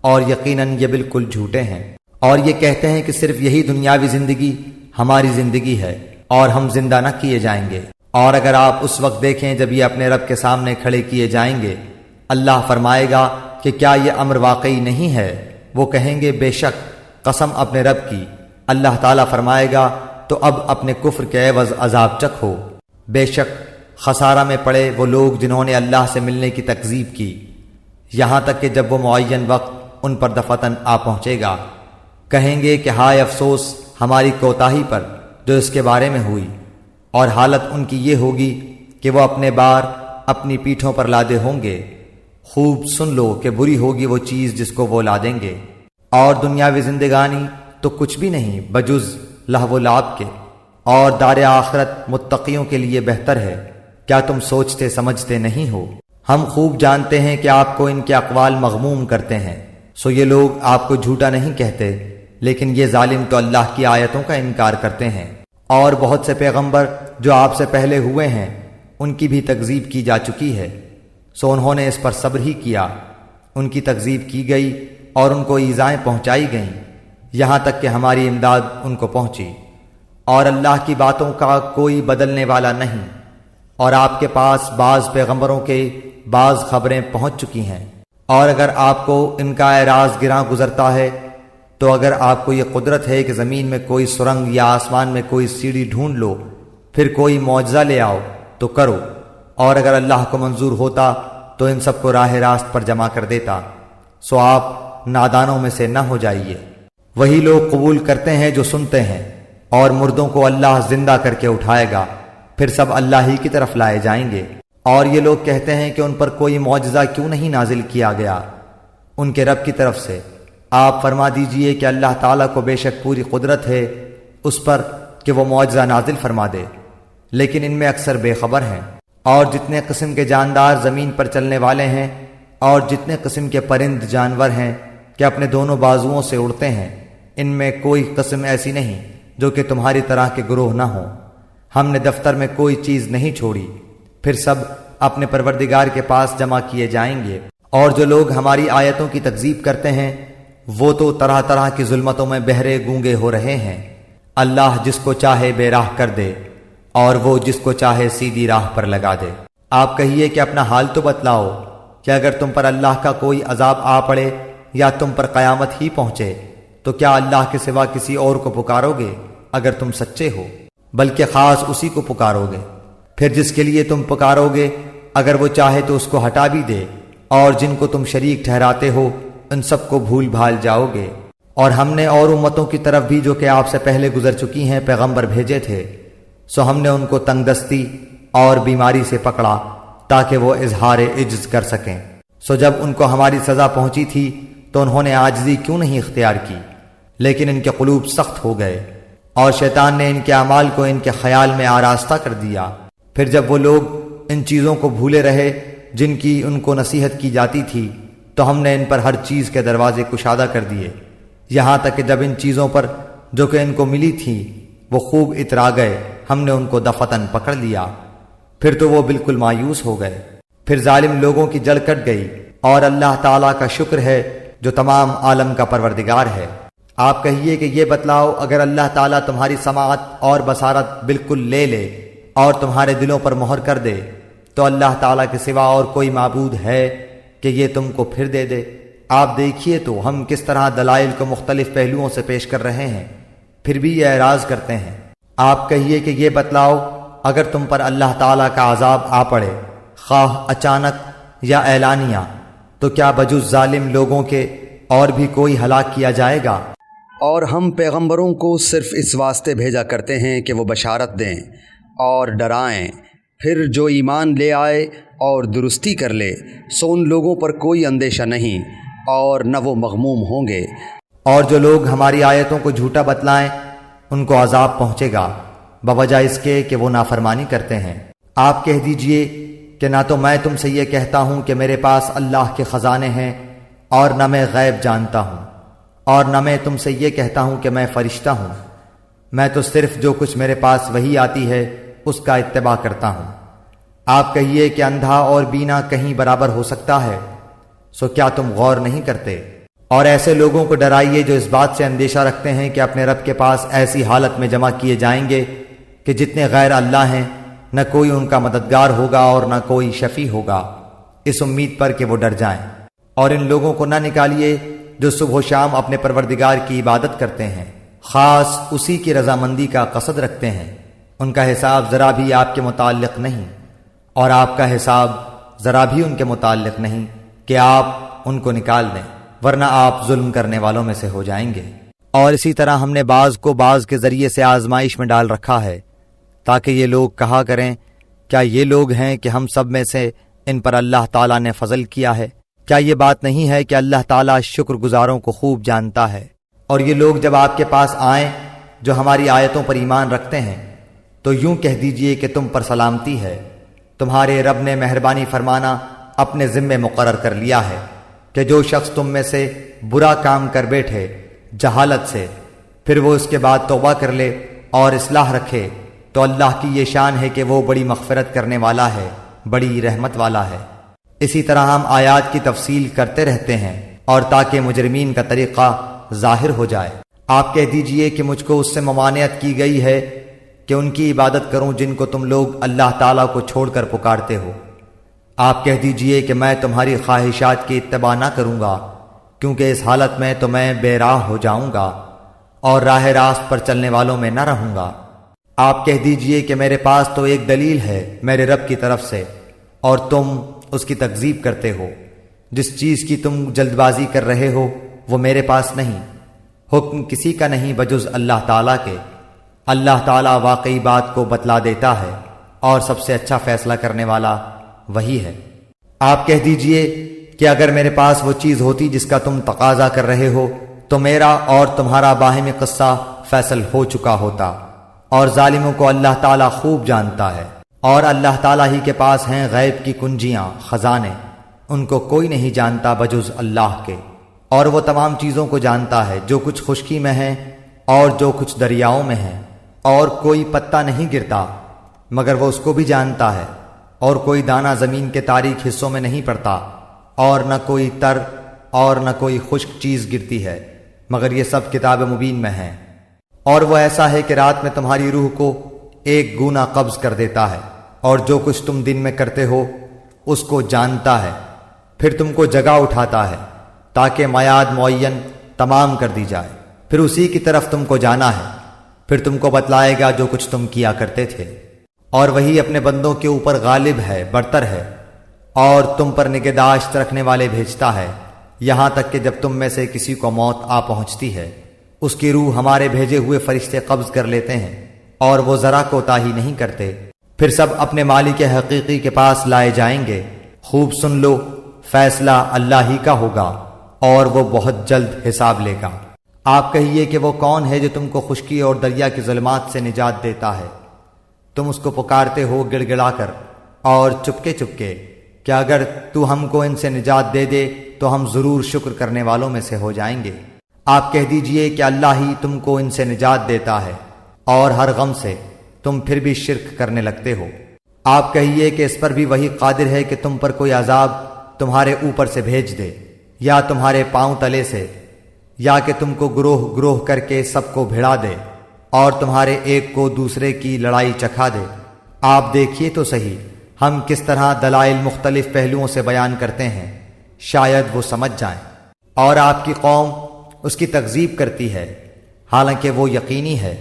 اور یقیناً یہ بالکل جھوٹے ہیں، اور یہ کہتے ہیں کہ صرف یہی دنیاوی زندگی ہماری زندگی ہے اور ہم زندہ نہ کیے جائیں گے۔ اور اگر آپ اس وقت دیکھیں جب یہ اپنے رب کے سامنے کھڑے کیے جائیں گے، اللہ فرمائے گا کہ کیا یہ امر واقعی نہیں ہے؟ وہ کہیں گے بے شک قسم اپنے رب کی۔ اللہ تعالیٰ فرمائے گا تو اب اپنے کفر کے عوض عذاب چکھو۔ بے شک خسارہ میں پڑے وہ لوگ جنہوں نے اللہ سے ملنے کی تکذیب کی، یہاں تک کہ جب وہ معین وقت ان پر دفتن آ پہنچے گا کہیں گے کہ ہائے افسوس ہماری کوتاہی پر جو اس کے بارے میں ہوئی، اور حالت ان کی یہ ہوگی کہ وہ اپنے بار اپنی پیٹھوں پر لادے ہوں گے۔ خوب سن لو کہ بری ہوگی وہ چیز جس کو وہ لادیں گے، اور دنیاوی زندگانی تو کچھ بھی نہیں بجز لہو و لعب کے، اور دار آخرت متقیوں کے لیے بہتر ہے۔ کیا تم سوچتے سمجھتے نہیں ہو؟ ہم خوب جانتے ہیں کہ آپ کو ان کے اقوال مغموم کرتے ہیں، سو یہ لوگ آپ کو جھوٹا نہیں کہتے، لیکن یہ ظالم تو اللہ کی آیتوں کا انکار کرتے ہیں۔ اور بہت سے پیغمبر جو آپ سے پہلے ہوئے ہیں ان کی بھی تکذیب کی جا چکی ہے، سو انہوں نے اس پر صبر ہی کیا، ان کی تکذیب کی گئی اور ان کو ایذائیں پہنچائی گئیں، یہاں تک کہ ہماری امداد ان کو پہنچی، اور اللہ کی باتوں کا کوئی بدلنے والا نہیں۔ اور آپ کے پاس بعض پیغمبروں کے بعض خبریں پہنچ چکی ہیں، اور اگر آپ کو ان کا اعراض گراں گزرتا ہے تو اگر آپ کو یہ قدرت ہے کہ زمین میں کوئی سرنگ یا آسمان میں کوئی سیڑھی ڈھونڈ لو پھر کوئی معجزہ لے آؤ تو کرو، اور اگر اللہ کو منظور ہوتا تو ان سب کو راہ راست پر جمع کر دیتا، سو آپ نادانوں میں سے نہ ہو جائیے۔ وہی لوگ قبول کرتے ہیں جو سنتے ہیں اور مردوں کو اللہ زندہ کر کے اٹھائے گا، پھر سب اللہ ہی کی طرف لائے جائیں گے۔ اور یہ لوگ کہتے ہیں کہ ان پر کوئی معجزہ کیوں نہیں نازل کیا گیا ان کے رب کی طرف سے۔ آپ فرما دیجئے کہ اللہ تعالیٰ کو بے شک پوری قدرت ہے اس پر کہ وہ معجزہ نازل فرما دے، لیکن ان میں اکثر بے خبر ہیں۔ اور جتنے قسم کے جاندار زمین پر چلنے والے ہیں اور جتنے قسم کے پرند جانور ہیں کہ اپنے دونوں بازوؤں سے اڑتے ہیں، ان میں کوئی قسم ایسی نہیں جو کہ تمہاری طرح کے گروہ نہ ہوں۔ ہم نے دفتر میں کوئی چیز نہیں چھوڑی، پھر سب اپنے پروردگار کے پاس جمع کیے جائیں گے۔ اور جو لوگ ہماری آیتوں کی تکذیب کرتے ہیں وہ تو طرح طرح کی ظلمتوں میں بہرے گونگے ہو رہے ہیں۔ اللہ جس کو چاہے بے راہ کر دے اور وہ جس کو چاہے سیدھی راہ پر لگا دے۔ آپ کہیے کہ اپنا حال تو بتلاؤ کہ اگر تم پر اللہ کا کوئی عذاب آ پڑے یا تم پر قیامت ہی پہنچے تو کیا اللہ کے سوا کسی اور کو پکارو گے اگر تم سچے ہو؟ بلکہ خاص اسی کو پکارو گے۔ پھر جس کے لیے تم پکارو گے اگر وہ چاہے تو اس کو ہٹا بھی دے، اور جن کو تم شریک ٹھہراتے ہو ان سب کو بھول بھال جاؤ گے۔ اور ہم نے اور امتوں کی طرف بھی جو کہ آپ سے پہلے گزر چکی ہیں پیغمبر بھیجے تھے، سو ہم نے ان کو تنگ دستی اور بیماری سے پکڑا تاکہ وہ اظہار عجز کر سکیں۔ سو جب ان کو ہماری سزا پہنچی تھی تو انہوں نے عاجزی کیوں نہیں اختیار کی، لیکن ان کے قلوب سخت ہو گئے اور شیطان نے ان کے اعمال کو ان کے خیال میں آراستہ کر دیا۔ پھر جب وہ لوگ ان چیزوں کو بھولے رہے جن کی ان کو نصیحت کی جاتی تھی تو ہم نے ان پر ہر چیز کے دروازے کشادہ کر دیے، یہاں تک کہ جب ان چیزوں پر جو کہ ان کو ملی تھی وہ خوب اترا گئے ہم نے ان کو دفتن پکڑ لیا، پھر تو وہ بالکل مایوس ہو گئے۔ پھر ظالم لوگوں کی جڑ کٹ گئی، اور اللہ تعالیٰ کا شکر ہے جو تمام عالم کا پروردگار ہے۔ آپ کہیے کہ یہ بتلاؤ اگر اللہ تعالیٰ تمہاری سماعت اور بصارت بالکل لے لے اور تمہارے دلوں پر مہر کر دے تو اللہ تعالیٰ کے سوا اور کوئی معبود ہے کہ یہ تم کو پھر دے دے؟ آپ دیکھیے تو ہم کس طرح دلائل کو مختلف پہلوؤں سے پیش کر رہے ہیں، پھر بھی یہ اعراض کرتے ہیں۔ آپ کہیے کہ یہ بتلاؤ اگر تم پر اللہ تعالیٰ کا عذاب آ پڑے خواہ اچانک یا اعلانیہ تو کیا بجز ظالم لوگوں کے اور بھی کوئی ہلاک کیا جائے گا؟ اور ہم پیغمبروں کو صرف اس واسطے بھیجا کرتے ہیں کہ وہ بشارت دیں اور ڈرائیں، پھر جو ایمان لے آئے اور درستی کر لے سو ان لوگوں پر کوئی اندیشہ نہیں اور نہ وہ مغموم ہوں گے۔ اور جو لوگ ہماری آیتوں کو جھوٹا بتلائیں ان کو عذاب پہنچے گا بوجہ اس کے کہ وہ نافرمانی کرتے ہیں۔ آپ کہہ دیجئے کہ نہ تو میں تم سے یہ کہتا ہوں کہ میرے پاس اللہ کے خزانے ہیں اور نہ میں غیب جانتا ہوں، اور نہ میں تم سے یہ کہتا ہوں کہ میں فرشتہ ہوں، میں تو صرف جو کچھ میرے پاس وحی آتی ہے اس کا اتباع کرتا ہوں۔ آپ کہیے کہ اندھا اور بینا کہیں برابر ہو سکتا ہے، سو کیا تم غور نہیں کرتے؟ اور ایسے لوگوں کو ڈرائیے جو اس بات سے اندیشہ رکھتے ہیں کہ اپنے رب کے پاس ایسی حالت میں جمع کیے جائیں گے کہ جتنے غیر اللہ ہیں نہ کوئی ان کا مددگار ہوگا اور نہ کوئی شفیع ہوگا، اس امید پر کہ وہ ڈر جائیں۔ اور ان لوگوں کو نہ نکالیے جو صبح و شام اپنے پروردگار کی عبادت کرتے ہیں، خاص اسی کی رضامندی کا قصد رکھتے ہیں۔ ان کا حساب ذرا بھی آپ کے متعلق نہیں، اور آپ کا حساب ذرا بھی ان کے متعلق نہیں کہ آپ ان کو نکال دیں، ورنہ آپ ظلم کرنے والوں میں سے ہو جائیں گے۔ اور اسی طرح ہم نے بعض کو بعض کے ذریعے سے آزمائش میں ڈال رکھا ہے تاکہ یہ لوگ کہا کریں کیا یہ لوگ ہیں کہ ہم سب میں سے ان پر اللہ تعالیٰ نے فضل کیا ہے؟ کیا یہ بات نہیں ہے کہ اللہ تعالیٰ شکر گزاروں کو خوب جانتا ہے؟ اور یہ لوگ جب آپ کے پاس آئیں جو ہماری آیتوں پر ایمان رکھتے ہیں تو یوں کہہ دیجئے کہ تم پر سلامتی ہے، تمہارے رب نے مہربانی فرمانا اپنے ذمے مقرر کر لیا ہے کہ جو شخص تم میں سے برا کام کر بیٹھے جہالت سے، پھر وہ اس کے بعد توبہ کر لے اور اصلاح رکھے تو اللہ کی یہ شان ہے کہ وہ بڑی مغفرت کرنے والا ہے، بڑی رحمت والا ہے۔ اسی طرح ہم آیات کی تفصیل کرتے رہتے ہیں اور تاکہ مجرمین کا طریقہ ظاہر ہو جائے۔ آپ کہہ دیجئے کہ مجھ کو اس سے ممانعت کی گئی ہے کہ ان کی عبادت کروں جن کو تم لوگ اللہ تعالیٰ کو چھوڑ کر پکارتے ہو۔ آپ کہہ دیجئے کہ میں تمہاری خواہشات کی اتباع نہ کروں گا، کیونکہ اس حالت میں تو میں بے راہ ہو جاؤں گا اور راہ راست پر چلنے والوں میں نہ رہوں گا۔ آپ کہہ دیجئے کہ میرے پاس تو ایک دلیل ہے میرے رب کی طرف سے اور تم اس کی تکذیب کرتے ہو۔ جس چیز کی تم جلد بازی کر رہے ہو وہ میرے پاس نہیں، حکم کسی کا نہیں بجز اللہ تعالیٰ کے۔ اللہ تعالیٰ واقعی بات کو بتلا دیتا ہے اور سب سے اچھا فیصلہ کرنے والا وہی ہے۔ آپ کہہ دیجئے کہ اگر میرے پاس وہ چیز ہوتی جس کا تم تقاضا کر رہے ہو تو میرا اور تمہارا باہمی قصہ فیصل ہو چکا ہوتا، اور ظالموں کو اللہ تعالیٰ خوب جانتا ہے، اور اللہ تعالیٰ ہی کے پاس ہیں غیب کی کنجیاں، خزانے، ان کو کوئی نہیں جانتا بجز اللہ کے، اور وہ تمام چیزوں کو جانتا ہے جو کچھ خشکی میں ہے اور جو کچھ دریاؤں میں ہے، اور کوئی پتا نہیں گرتا مگر وہ اس کو بھی جانتا ہے، اور کوئی دانہ زمین کے تاریک حصوں میں نہیں پڑتا، اور نہ کوئی تر اور نہ کوئی خشک چیز گرتی ہے مگر یہ سب کتاب مبین میں ہیں۔ اور وہ ایسا ہے کہ رات میں تمہاری روح کو ایک گونا قبض کر دیتا ہے، اور جو کچھ تم دن میں کرتے ہو اس کو جانتا ہے، پھر تم کو جگا اٹھاتا ہے تاکہ میعاد معین تمام کر دی جائے، پھر اسی کی طرف تم کو جانا ہے، پھر تم کو بتلائے گا جو کچھ تم کیا کرتے تھے۔ اور وہی اپنے بندوں کے اوپر غالب ہے، برتر ہے، اور تم پر نگہداشت رکھنے والے بھیجتا ہے، یہاں تک کہ جب تم میں سے کسی کو موت آ پہنچتی ہے اس کی روح ہمارے بھیجے ہوئے فرشتے قبض کر لیتے ہیں، اور وہ ذرا کوتاہی نہیں کرتے، پھر سب اپنے مالک حقیقی کے پاس لائے جائیں گے۔ خوب سن لو، فیصلہ اللہ ہی کا ہوگا اور وہ بہت جلد حساب لے گا۔ آپ کہیے کہ وہ کون ہے جو تم کو خشکی اور دریا کی ظلمات سے نجات دیتا ہے؟ تم اس کو پکارتے ہو گڑ گڑا کر اور چپکے چپکے کہ اگر تو ہم کو ان سے نجات دے دے تو ہم ضرور شکر کرنے والوں میں سے ہو جائیں گے۔ آپ کہہ دیجئے کہ اللہ ہی تم کو ان سے نجات دیتا ہے، اور ہر غم سے تم پھر بھی شرک کرنے لگتے ہو۔ آپ کہیے کہ اس پر بھی وہی قادر ہے کہ تم پر کوئی عذاب تمہارے اوپر سے بھیج دے، یا تمہارے پاؤں تلے سے، یا کہ تم کو گروہ گروہ کر کے سب کو بھڑا دے اور تمہارے ایک کو دوسرے کی لڑائی چکھا دے۔ آپ دیکھیے تو صحیح ہم کس طرح دلائل مختلف پہلوؤں سے بیان کرتے ہیں، شاید وہ سمجھ جائیں۔ اور آپ کی قوم اس کی تکذیب کرتی ہے حالانکہ وہ یقینی ہے۔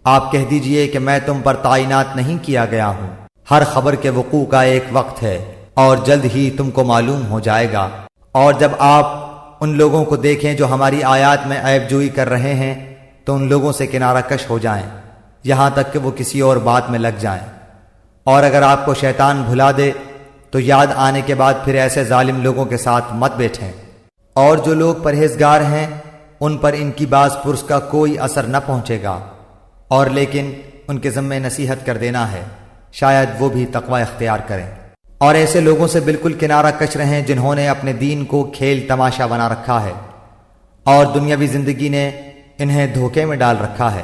آپ کہہ دیجئے کہ میں تم پر تعینات نہیں کیا گیا ہوں، ہر خبر کے وقوع کا ایک وقت ہے اور جلد ہی تم کو معلوم ہو جائے گا۔ اور جب آپ ان لوگوں کو دیکھیں جو ہماری آیات میں عیب جوئی کر رہے ہیں تو ان لوگوں سے کنارہ کش ہو جائیں یہاں تک کہ وہ کسی اور بات میں لگ جائیں۔ اور اگر آپ کو شیطان بھلا دے تو یاد آنے کے بعد پھر ایسے ظالم لوگوں کے ساتھ مت بیٹھیں۔ اور جو لوگ پرہیزگار ہیں ان پر ان کی باز پرس کا کوئی اثر نہ پہنچے گا، اور لیکن ان کے ذمے نصیحت کر دینا ہے، شاید وہ بھی تقوی اختیار کریں۔ اور ایسے لوگوں سے بالکل کنارہ کش رہیں جنہوں نے اپنے دین کو کھیل تماشا بنا رکھا ہے اور دنیاوی زندگی نے انہیں دھوکے میں ڈال رکھا ہے،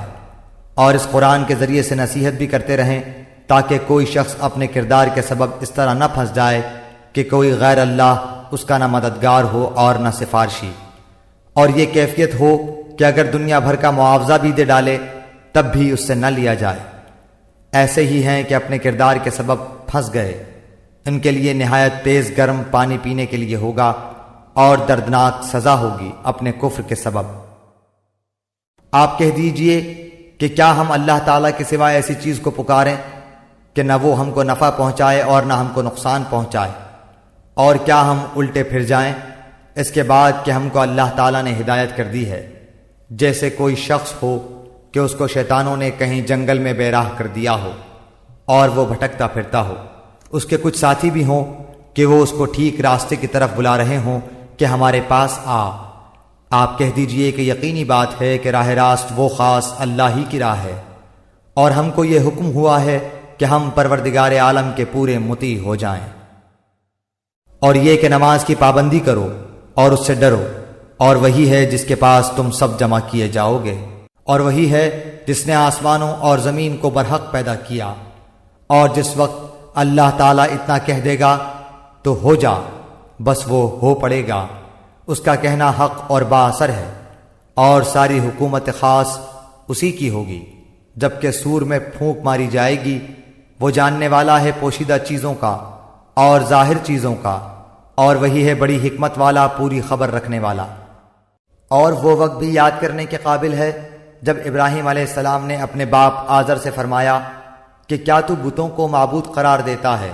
اور اس قرآن کے ذریعے سے نصیحت بھی کرتے رہیں تاکہ کوئی شخص اپنے کردار کے سبب اس طرح نہ پھنس جائے کہ کوئی غیر اللہ اس کا نہ مددگار ہو اور نہ سفارشی، اور یہ کیفیت ہو کہ اگر دنیا بھر کا معاوضہ بھی دے ڈالے تب بھی اس سے نہ لیا جائے۔ ایسے ہی ہیں کہ اپنے کردار کے سبب پھنس گئے، ان کے لیے نہایت تیز گرم پانی پینے کے لیے ہوگا اور دردناک سزا ہوگی اپنے کفر کے سبب۔ آپ کہہ دیجئے کہ کیا ہم اللہ تعالیٰ کے سوا ایسی چیز کو پکاریں کہ نہ وہ ہم کو نفع پہنچائے اور نہ ہم کو نقصان پہنچائے، اور کیا ہم الٹے پھر جائیں اس کے بعد کہ ہم کو اللہ تعالیٰ نے ہدایت کر دی ہے؟ جیسے کوئی شخص ہو کہ اس کو شیطانوں نے کہیں جنگل میں بے راہ کر دیا ہو اور وہ بھٹکتا پھرتا ہو، اس کے کچھ ساتھی بھی ہوں کہ وہ اس کو ٹھیک راستے کی طرف بلا رہے ہوں کہ ہمارے پاس آ۔ آپ کہہ دیجئے کہ یقینی بات ہے کہ راہ راست وہ خاص اللہ ہی کی راہ ہے، اور ہم کو یہ حکم ہوا ہے کہ ہم پروردگار عالم کے پورے مطیع ہو جائیں، اور یہ کہ نماز کی پابندی کرو اور اس سے ڈرو، اور وہی ہے جس کے پاس تم سب جمع کیے جاؤ گے، اور وہی ہے جس نے آسمانوں اور زمین کو برحق پیدا کیا، اور جس وقت اللہ تعالیٰ اتنا کہہ دے گا تو ہو جا، بس وہ ہو پڑے گا، اس کا کہنا حق اور با اثر ہے، اور ساری حکومت خاص اسی کی ہوگی۔ جبکہ سور میں پھونک ماری جائے گی وہ جاننے والا ہے پوشیدہ چیزوں کا اور ظاہر چیزوں کا، اور وہی ہے بڑی حکمت والا، پوری خبر رکھنے والا۔ اور وہ وقت بھی یاد کرنے کے قابل ہے جب ابراہیم علیہ السلام نے اپنے باپ آزر سے فرمایا کہ کیا تو بتوں کو معبود قرار دیتا ہے؟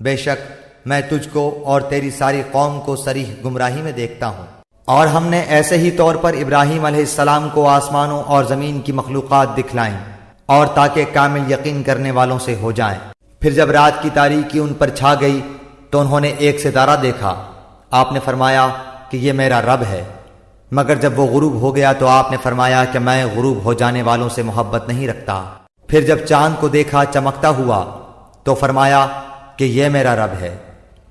بے شک میں تجھ کو اور تیری ساری قوم کو صریح گمراہی میں دیکھتا ہوں۔ اور ہم نے ایسے ہی طور پر ابراہیم علیہ السلام کو آسمانوں اور زمین کی مخلوقات دکھلائیں اور تاکہ کامل یقین کرنے والوں سے ہو جائیں۔ پھر جب رات کی تاریکی ان پر چھا گئی تو انہوں نے ایک ستارہ دیکھا۔ آپ نے فرمایا کہ یہ میرا رب ہے، مگر جب وہ غروب ہو گیا تو آپ نے فرمایا کہ میں غروب ہو جانے والوں سے محبت نہیں رکھتا۔ پھر جب چاند کو دیکھا چمکتا ہوا تو فرمایا کہ یہ میرا رب ہے،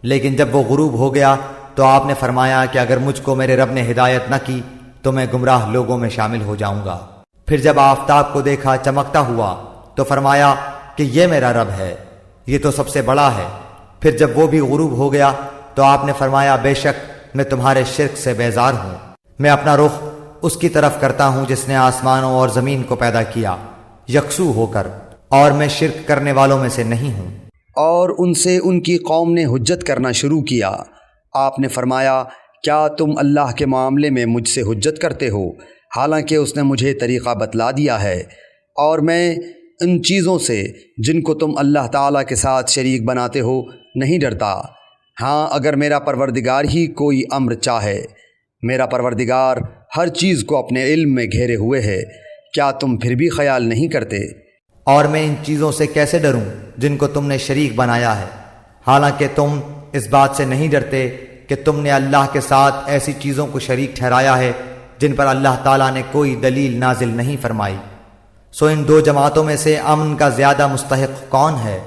لیکن جب وہ غروب ہو گیا تو آپ نے فرمایا کہ اگر مجھ کو میرے رب نے ہدایت نہ کی تو میں گمراہ لوگوں میں شامل ہو جاؤں گا۔ پھر جب آفتاب کو دیکھا چمکتا ہوا تو فرمایا کہ یہ میرا رب ہے، یہ تو سب سے بڑا ہے۔ پھر جب وہ بھی غروب ہو گیا تو آپ نے فرمایا بے شک میں تمہارے شرک سے بیزار ہوں، میں اپنا رخ اس کی طرف کرتا ہوں جس نے آسمانوں اور زمین کو پیدا کیا یکسو ہو کر، اور میں شرک کرنے والوں میں سے نہیں ہوں۔ اور ان سے ان کی قوم نے حجت کرنا شروع کیا۔ آپ نے فرمایا کیا تم اللہ کے معاملے میں مجھ سے حجت کرتے ہو، حالانکہ اس نے مجھے طریقہ بتلا دیا ہے، اور میں ان چیزوں سے جن کو تم اللہ تعالیٰ کے ساتھ شریک بناتے ہو نہیں ڈرتا۔ ہاں اگر میرا پروردگار ہی کوئی امر چاہے، میرا پروردگار ہر چیز کو اپنے علم میں گھیرے ہوئے ہے، کیا تم پھر بھی خیال نہیں کرتے؟ اور میں ان چیزوں سے کیسے ڈروں جن کو تم نے شریک بنایا ہے، حالانکہ تم اس بات سے نہیں ڈرتے کہ تم نے اللہ کے ساتھ ایسی چیزوں کو شریک ٹھہرایا ہے جن پر اللہ تعالیٰ نے کوئی دلیل نازل نہیں فرمائی۔ سو ان دو جماعتوں میں سے امن کا زیادہ مستحق کون ہے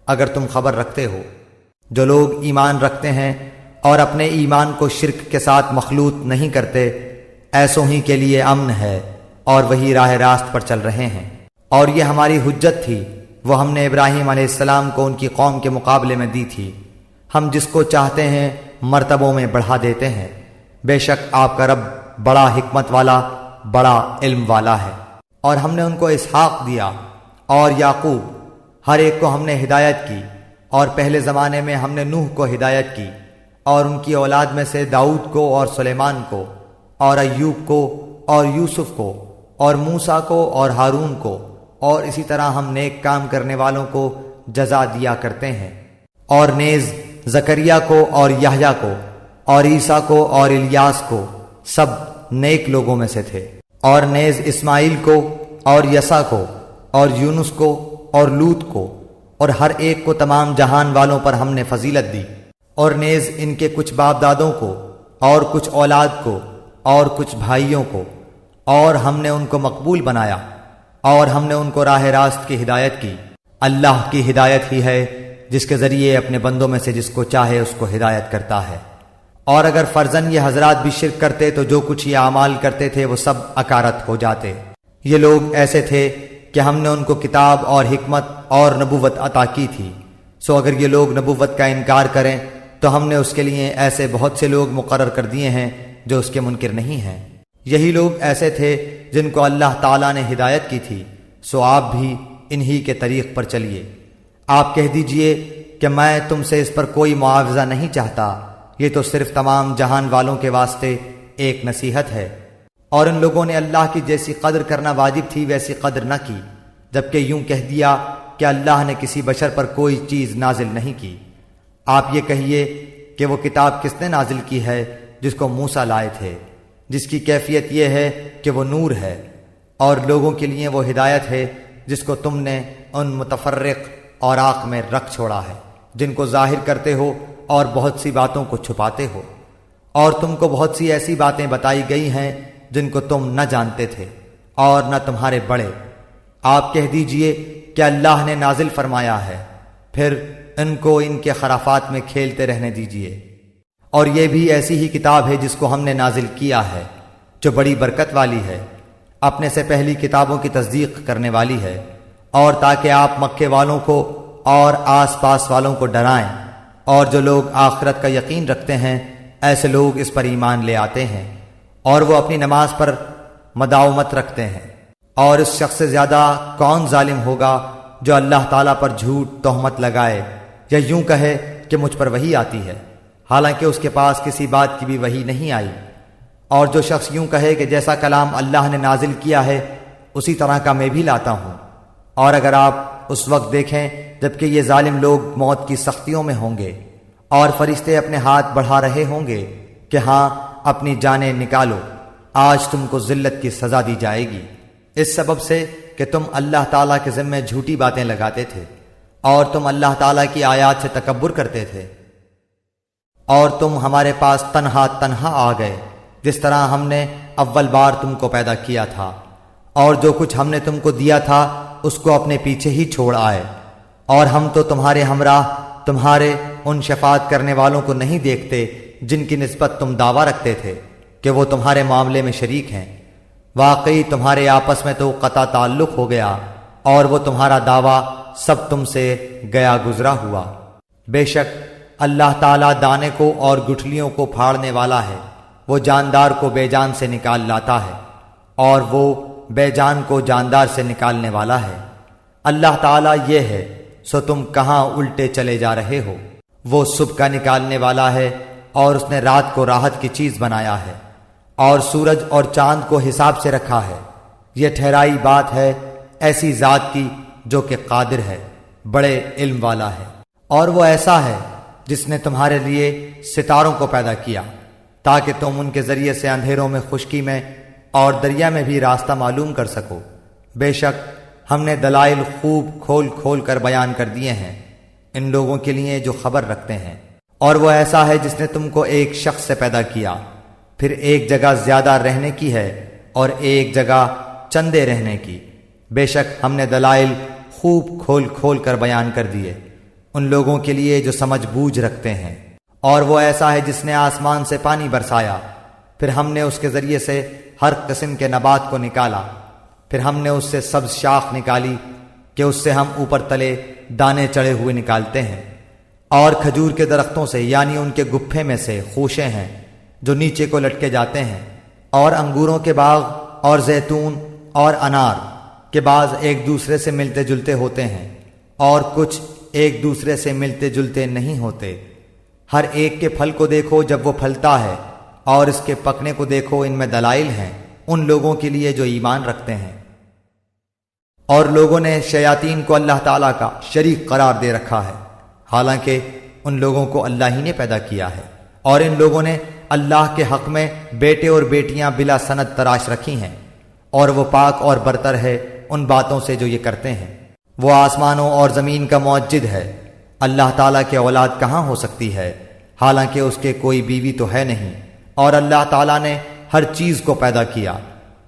اگر تم خبر رکھتے ہو؟ جو لوگ ایمان رکھتے ہیں اور اپنے ایمان کو شرک کے ساتھ مخلوط نہیں کرتے، ایسوں ہی کے لیے امن ہے اور وہی راہ راست پر چل رہے ہیں۔ اور یہ ہماری حجت تھی، وہ ہم نے ابراہیم علیہ السلام کو ان کی قوم کے مقابلے میں دی تھی۔ ہم جس کو چاہتے ہیں مرتبوں میں بڑھا دیتے ہیں، بے شک آپ کا رب بڑا حکمت والا بڑا علم والا ہے۔ اور ہم نے ان کو اسحاق دیا اور یعقوب، ہر ایک کو ہم نے ہدایت کی، اور پہلے زمانے میں ہم نے نوح کو ہدایت کی، اور ان کی اولاد میں سے داؤد کو اور سلیمان کو اور ایوب کو اور یوسف کو اور موسیٰ کو اور ہارون کو، اور اسی طرح ہم نیک کام کرنے والوں کو جزا دیا کرتے ہیں۔ اور نیز زکریا کو اور یحییٰ کو اور عیسیٰ کو اور الیاس کو سب نیک لوگوں میں سے تھے۔ اور نیز اسماعیل کو اور یسع کو اور یونس کو اور لوط کو، اور ہر ایک کو تمام جہان والوں پر ہم نے فضیلت دی۔ اور نیز ان کے کچھ باپ دادوں کو اور کچھ اولاد کو اور کچھ بھائیوں کو، اور ہم نے ان کو مقبول بنایا، اور ہم نے ان کو راہ راست کی ہدایت کی۔ اللہ کی ہدایت ہی ہے جس کے ذریعے اپنے بندوں میں سے جس کو چاہے اس کو ہدایت کرتا ہے۔ اور اگر فرضاً یہ حضرات بھی شرک کرتے تو جو کچھ یہ اعمال کرتے تھے وہ سب اکارت ہو جاتے۔ یہ لوگ ایسے تھے کہ ہم نے ان کو کتاب اور حکمت اور نبوت عطا کی تھی، سو اگر یہ لوگ نبوت کا انکار کریں تو ہم نے اس کے لیے ایسے بہت سے لوگ مقرر کر دیے ہیں جو اس کے منکر نہیں ہیں۔ یہی لوگ ایسے تھے جن کو اللہ تعالیٰ نے ہدایت کی تھی، سو آپ بھی انہی کے طریق پر چلیے۔ آپ کہہ دیجئے کہ میں تم سے اس پر کوئی معاوضہ نہیں چاہتا، یہ تو صرف تمام جہان والوں کے واسطے ایک نصیحت ہے۔ اور ان لوگوں نے اللہ کی جیسی قدر کرنا واجب تھی ویسی قدر نہ کی، جبکہ یوں کہہ دیا کہ اللہ نے کسی بشر پر کوئی چیز نازل نہیں کی۔ آپ یہ کہیے کہ وہ کتاب کس نے نازل کی ہے جس کو موسیٰ لائے تھے، جس کی کیفیت یہ ہے کہ وہ نور ہے، اور لوگوں کے لیے وہ ہدایت ہے جس کو تم نے ان متفرق اوراق میں رکھ چھوڑا ہے جن کو ظاہر کرتے ہو اور بہت سی باتوں کو چھپاتے ہو۔ اور تم کو بہت سی ایسی باتیں بتائی گئی ہیں جن کو تم نہ جانتے تھے اور نہ تمہارے بڑے۔ آپ کہہ دیجئے کہ اللہ نے نازل فرمایا ہے، پھر ان کو ان کے خرافات میں کھیلتے رہنے دیجئے۔ اور یہ بھی ایسی ہی کتاب ہے جس کو ہم نے نازل کیا ہے جو بڑی برکت والی ہے، اپنے سے پہلی کتابوں کی تصدیق کرنے والی ہے، اور تاکہ آپ مکے والوں کو اور آس پاس والوں کو ڈرائیں۔ اور جو لوگ آخرت کا یقین رکھتے ہیں ایسے لوگ اس پر ایمان لے آتے ہیں، اور وہ اپنی نماز پر مداومت رکھتے ہیں۔ اور اس شخص سے زیادہ کون ظالم ہوگا جو اللہ تعالیٰ پر جھوٹ تہمت لگائے یا یوں کہے کہ مجھ پر وحی آتی ہے، حالانکہ اس کے پاس کسی بات کی بھی وحی نہیں آئی۔ اور جو شخص یوں کہے کہ جیسا کلام اللہ نے نازل کیا ہے اسی طرح کا میں بھی لاتا ہوں۔ اور اگر آپ اس وقت دیکھیں جبکہ یہ ظالم لوگ موت کی سختیوں میں ہوں گے اور فرشتے اپنے ہاتھ بڑھا رہے ہوں گے کہ ہاں اپنی جانیں نکالو، آج تم کو ذلت کی سزا دی جائے گی، اس سبب سے کہ کہ تم اللہ تعالیٰ کے ذمے جھوٹی باتیں لگاتے تھے اور تم اللہ تعالیٰ کی آیات سے تکبر کرتے تھے، اور تم ہمارے پاس تنہا آ گئے جس طرح ہم نے اول بار تم کو پیدا کیا تھا، اور جو کچھ ہم نے تم کو دیا تھا اس کو اپنے پیچھے ہی چھوڑ آئے، اور ہم تو تمہارے ہمراہ تمہارے ان شفاعت کرنے والوں کو نہیں دیکھتے جن کی نسبت تم دعویٰ رکھتے تھے کہ وہ تمہارے معاملے میں شریک ہیں۔ واقعی تمہارے آپس میں تو قطع تعلق ہو گیا، اور وہ تمہارا دعویٰ سب تم سے گیا گزرا ہوا۔ بے شک اللہ تعالیٰ دانے کو اور گٹھلیوں کو پھاڑنے والا ہے، وہ جاندار کو بے جان سے نکال لاتا ہے، اور وہ بے جان کو جاندار سے نکالنے والا ہے۔ اللہ تعالیٰ یہ ہے، سو تم کہاں الٹے چلے جا رہے ہو؟ وہ صبح کا نکالنے والا ہے، اور اس نے رات کو راحت کی چیز بنایا ہے، اور سورج اور چاند کو حساب سے رکھا ہے۔ یہ ٹھہرائی بات ہے ایسی ذات کی جو کہ قادر ہے، بڑے علم والا ہے۔ اور وہ ایسا ہے جس نے تمہارے لیے ستاروں کو پیدا کیا تاکہ تم ان کے ذریعے سے اندھیروں میں، خشکی میں اور دریا میں بھی راستہ معلوم کر سکو۔ بے شک ہم نے دلائل خوب کھول کھول کر بیان کر دیے ہیں ان لوگوں کے لیے جو خبر رکھتے ہیں۔ اور وہ ایسا ہے جس نے تم کو ایک شخص سے پیدا کیا، پھر ایک جگہ زیادہ رہنے کی ہے اور ایک جگہ چندے رہنے کی۔ بے شک ہم نے دلائل خوب کھول کھول کر بیان کر دیے ان لوگوں کے لیے جو سمجھ بوجھ رکھتے ہیں۔ اور وہ ایسا ہے جس نے آسمان سے پانی برسایا، پھر ہم نے اس کے ذریعے سے ہر قسم کے نبات کو نکالا، پھر ہم نے اس سے سبز شاخ نکالی کہ اس سے ہم اوپر تلے دانے چڑھے ہوئے نکالتے ہیں، اور کھجور کے درختوں سے یعنی ان کے گپھے میں سے خوشے ہیں جو نیچے کو لٹکے جاتے ہیں، اور انگوروں کے باغ اور زیتون اور انار کے بعض ایک دوسرے سے ملتے جلتے ہوتے ہیں اور کچھ ایک دوسرے سے ملتے جلتے نہیں ہوتے۔ ہر ایک کے پھل کو دیکھو جب وہ پھلتا ہے، اور اس کے پکنے کو دیکھو، ان میں دلائل ہیں ان لوگوں کے لیے جو ایمان رکھتے ہیں۔ اور لوگوں نے شیاطین کو اللہ تعالیٰ کا شریک قرار دے رکھا ہے، حالانکہ ان لوگوں کو اللہ ہی نے پیدا کیا ہے، اور ان لوگوں نے اللہ کے حق میں بیٹے اور بیٹیاں بلا سند تراش رکھی ہیں، اور وہ پاک اور برتر ہے ان باتوں سے جو یہ کرتے ہیں۔ وہ آسمانوں اور زمین کا معجد ہے، اللہ تعالیٰ کی اولاد کہاں ہو سکتی ہے، حالانکہ اس کے کوئی بیوی تو ہے نہیں، اور اللہ تعالیٰ نے ہر چیز کو پیدا کیا،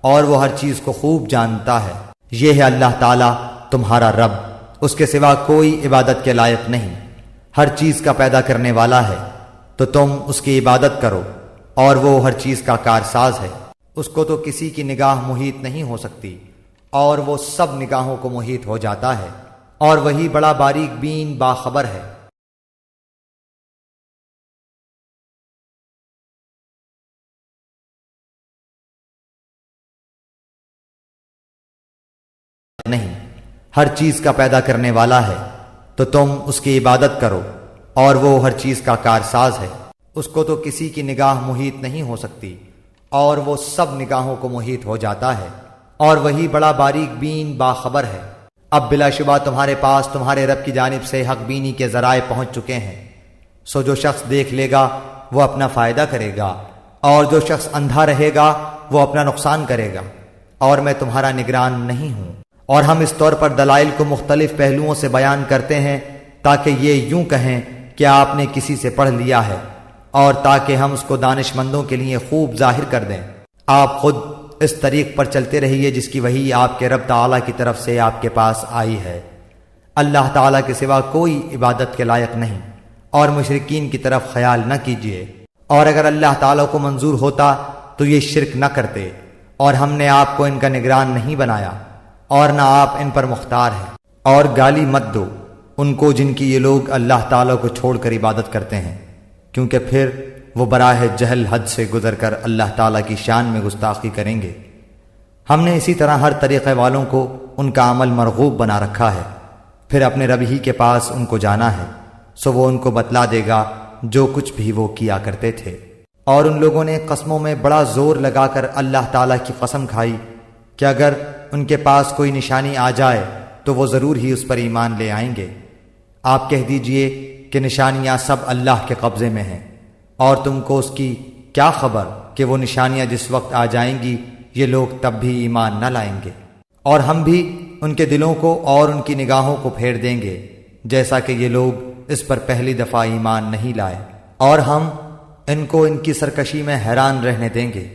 اور وہ ہر چیز کو خوب جانتا ہے۔ یہ ہے اللہ تعالیٰ تمہارا رب، اس کے سوا کوئی عبادت کے لائق نہیں، ہر چیز کا پیدا کرنے والا ہے، تو تم اس کی عبادت کرو، اور وہ ہر چیز کا کارساز ہے۔ اس کو تو کسی کی نگاہ محیط نہیں ہو سکتی، اور وہ سب نگاہوں کو محیط ہو جاتا ہے، اور وہی بڑا باریک بین باخبر ہے۔ نہیں، ہر چیز کا پیدا کرنے والا ہے، تو تم اس کی عبادت کرو، اور وہ ہر چیز کا کارساز ہے۔ اس کو تو کسی کی نگاہ محیط نہیں ہو سکتی، اور وہ سب نگاہوں کو محیط ہو جاتا ہے، اور وہی بڑا باریک بین باخبر ہے۔ اب بلا شبہ تمہارے پاس تمہارے رب کی جانب سے حق بینی کے ذرائع پہنچ چکے ہیں، سو جو شخص دیکھ لے گا وہ اپنا فائدہ کرے گا، اور جو شخص اندھا رہے گا وہ اپنا نقصان کرے گا، اور میں تمہارا نگران نہیں ہوں۔ اور ہم اس طور پر دلائل کو مختلف پہلوؤں سے بیان کرتے ہیں تاکہ یہ یوں کہیں کہ آپ نے کسی سے پڑھ لیا ہے، اور تاکہ ہم اس کو دانش مندوں کے لیے خوب ظاہر کر دیں۔ آپ خود اس طریق پر چلتے رہیے جس کی وحی آپ کے رب تعالیٰ کی طرف سے آپ کے پاس آئی ہے۔ اللہ تعالیٰ کے سوا کوئی عبادت کے لائق نہیں، اور مشرکین کی طرف خیال نہ کیجیے، اور اگر اللہ تعالیٰ کو منظور ہوتا تو یہ شرک نہ کرتے، اور ہم نے آپ کو ان کا نگران نہیں بنایا، اور نہ آپ ان پر مختار ہیں۔ اور گالی مت دو ان کو جن کی یہ لوگ اللہ تعالیٰ کو چھوڑ کر عبادت کرتے ہیں، کیونکہ پھر وہ براہ جہل حد سے گزر کر اللہ تعالیٰ کی شان میں گستاخی کریں گے۔ ہم نے اسی طرح ہر طریقے والوں کو ان کا عمل مرغوب بنا رکھا ہے، پھر اپنے رب ہی کے پاس ان کو جانا ہے، سو وہ ان کو بتلا دے گا جو کچھ بھی وہ کیا کرتے تھے۔ اور ان لوگوں نے قسموں میں بڑا زور لگا کر اللہ تعالیٰ کی قسم کھائی کہ اگر ان کے پاس کوئی نشانی آ جائے تو وہ ضرور ہی اس پر ایمان لے آئیں گے۔ آپ کہہ دیجئے کہ نشانیاں سب اللہ کے قبضے میں ہیں، اور تم کو اس کی کیا خبر کہ وہ نشانیاں جس وقت آ جائیں گی یہ لوگ تب بھی ایمان نہ لائیں گے۔ اور ہم بھی ان کے دلوں کو اور ان کی نگاہوں کو پھیر دیں گے جیسا کہ یہ لوگ اس پر پہلی دفعہ ایمان نہیں لائے، اور ہم ان کو ان کی سرکشی میں حیران رہنے دیں گے۔